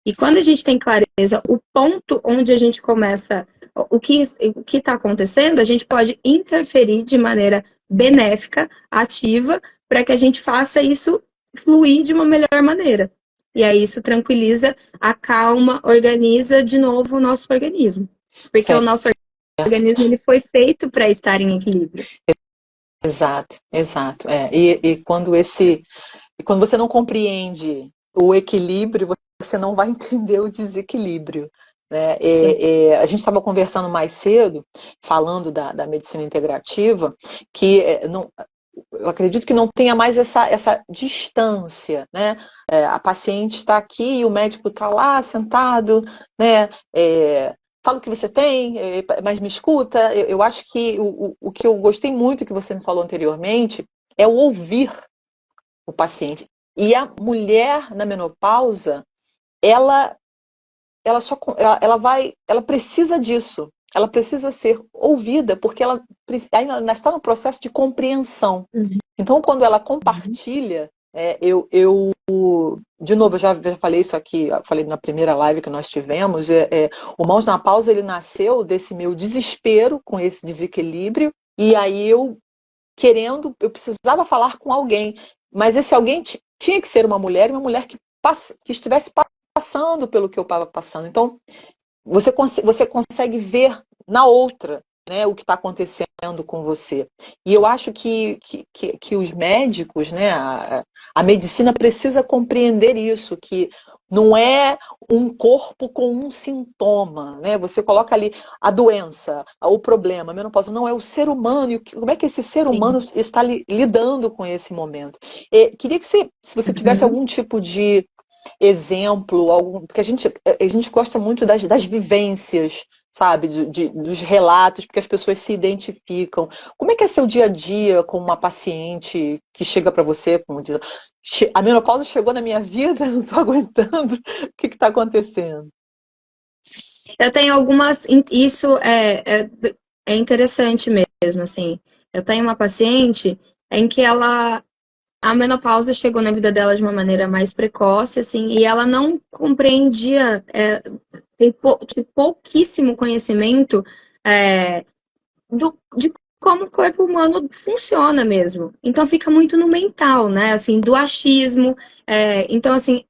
E quando a gente tem clareza, o ponto onde a gente começa, o que está acontecendo, a gente pode interferir de maneira benéfica, ativa, para que a gente faça isso fluir de uma melhor maneira. E aí isso tranquiliza, acalma, organiza de novo o nosso organismo. Porque o Certo. nosso organismo ele foi feito para estar em equilíbrio. Exato, exato. E quando você não compreende o equilíbrio, você não vai entender o desequilíbrio. Né? Sim. A gente estava conversando mais cedo, falando da medicina integrativa, que não, eu acredito que não tenha mais essa distância, né? A paciente está aqui e o médico está lá sentado, né? Fala o que você tem, mas me escuta. Eu acho que o que eu gostei muito que você me falou anteriormente é o ouvir o paciente. E a mulher na menopausa, ela ela precisa disso. Ela precisa ser ouvida, porque ela ainda está no processo de compreensão. Uhum. Então, quando ela compartilha, de novo, eu já falei isso aqui, falei na primeira live que nós tivemos, o Mãos na Pausa, ele nasceu desse meu desespero com esse desequilíbrio, e aí eu precisava falar com alguém, mas esse alguém tinha que ser uma mulher, e uma mulher que estivesse passando pelo que eu estava passando. Então, você consegue ver na outra, né, o que está acontecendo com você. E eu acho que os médicos, né, a medicina precisa compreender isso, que não é um corpo com um sintoma, né? Você coloca ali a doença, o problema, a menopausa, não é o ser humano, e como é que esse ser Sim. humano está lidando com esse momento. Queria que se você tivesse Uhum. algum tipo de exemplo, porque a gente gosta muito das vivências, sabe, dos relatos, porque as pessoas se identificam. Como é que é seu dia a dia com uma paciente que chega para você, como diz, a menopausa chegou na minha vida, não estou aguentando, o que está acontecendo? Eu tenho algumas. Isso é interessante mesmo, assim. Eu tenho uma paciente em que a menopausa chegou na vida dela de uma maneira mais precoce, assim, e ela não compreendia, tinha pouquíssimo conhecimento de como o corpo humano funciona mesmo. Então fica muito no mental, né? Assim, do achismo. Então, assim,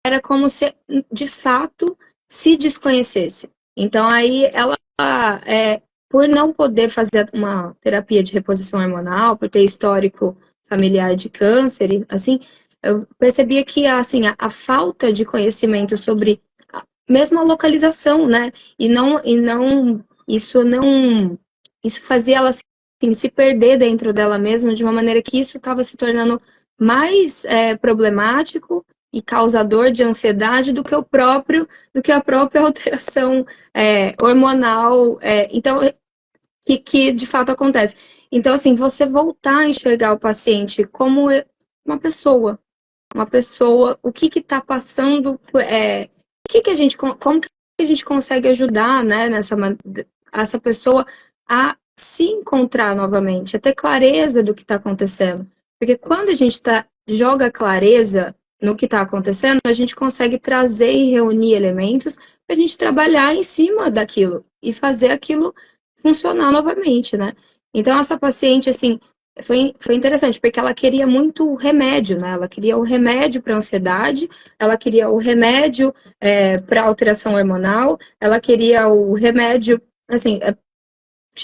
era como se de fato se desconhecesse. Então aí ela por não poder fazer uma terapia de reposição hormonal, por ter histórico familiar de câncer, assim, eu percebia que assim, a falta de conhecimento sobre mesmo a localização, né? E não isso fazia ela assim, se perder dentro dela mesma de uma maneira que isso estava se tornando mais problemático e causador de ansiedade do que a própria alteração hormonal. Então, que de fato acontece. Então, assim, você voltar a enxergar o paciente como uma pessoa, o que está passando, como que a gente consegue ajudar, né, essa pessoa a se encontrar novamente, a ter clareza do que está acontecendo. Porque quando a gente joga clareza no que está acontecendo, a gente consegue trazer e reunir elementos para a gente trabalhar em cima daquilo e fazer aquilo funcionar novamente, né? Então, essa paciente, assim, foi interessante, porque ela queria muito o remédio, né? Ela queria o remédio para ansiedade, ela queria o remédio para alteração hormonal, ela queria o remédio, assim,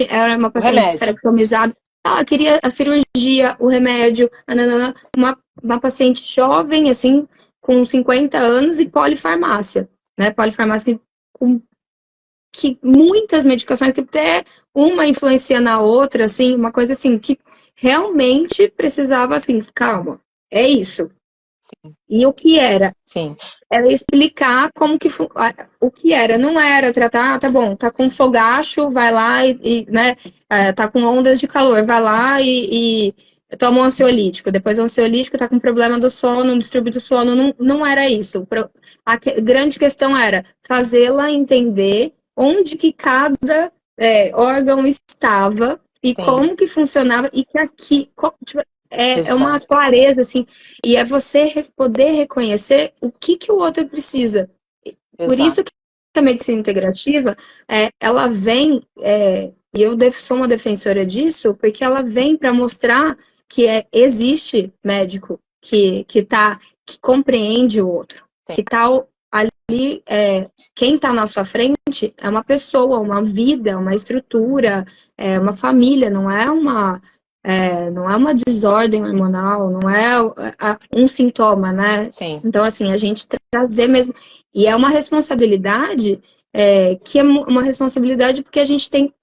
era uma O paciente remédio. esterectomizada, ela queria a cirurgia, o remédio, uma paciente jovem, assim, com 50 anos e polifarmácia, né? Polifarmácia com que muitas medicações, que até uma influencia na outra, assim, uma coisa assim, que realmente precisava, assim, calma, é isso. Sim, E o que era? sim. Era explicar como que o que era, não era tratar, tá bom, tá com fogacho, vai lá né, tá com ondas de calor, vai lá e toma um ansiolítico, depois o ansiolítico tá com problema do sono, um distúrbio do sono, não era isso. A grande questão era fazê-la entender onde que cada órgão estava e Sim. como que funcionava e que aqui, tipo, é uma clareza, assim, e é você poder reconhecer o que o outro precisa. Por isso que a medicina integrativa, ela vem, e eu sou uma defensora disso, porque ela vem para mostrar que existe médico que compreende o outro, que está ali, quem está na sua frente é uma pessoa, uma vida, uma estrutura, uma família, não é uma desordem hormonal, não é um sintoma, né? Sim. Então, assim, a gente trazer mesmo. E é uma responsabilidade, que é uma responsabilidade porque a gente tem.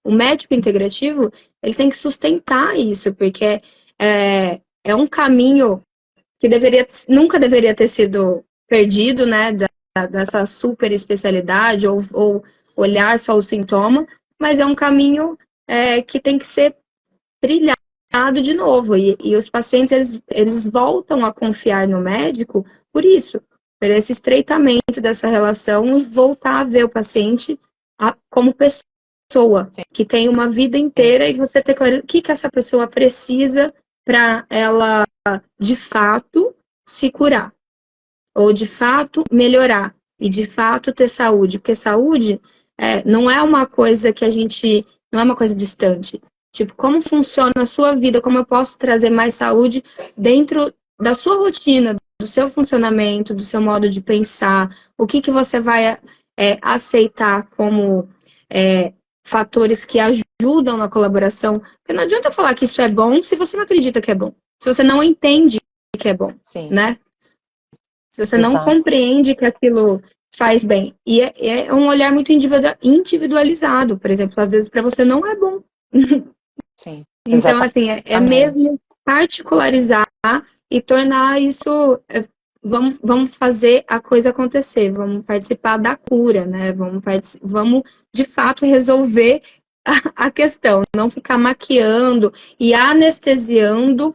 O médico integrativo, ele tem que sustentar isso, porque é um caminho que nunca deveria ter sido perdido, né? Dessa super especialidade, ou olhar só o sintoma, mas é um caminho que tem que ser trilhado de novo. E os pacientes, eles voltam a confiar no médico por isso, por esse estreitamento dessa relação e voltar a ver o paciente como pessoa, que tem uma vida inteira e você ter claro o que essa pessoa precisa para ela, de fato, se curar. Ou, de fato, melhorar. E, de fato, ter saúde. Porque saúde não é uma coisa que não é uma coisa distante. Tipo, como funciona a sua vida, como eu posso trazer mais saúde dentro da sua rotina, do seu funcionamento, do seu modo de pensar, o que você vai aceitar como fatores que ajudam na colaboração. Porque não adianta falar que isso é bom se você não acredita que é bom. Se você não entende que é bom, né? Se você não compreende que aquilo faz bem. E é um olhar muito individualizado. Por exemplo, às vezes para você não é bom. Sim. Então, assim, mesmo particularizar e tornar isso. Vamos fazer a coisa acontecer, vamos participar da cura, né? Vamos de fato resolver a questão, não ficar maquiando e anestesiando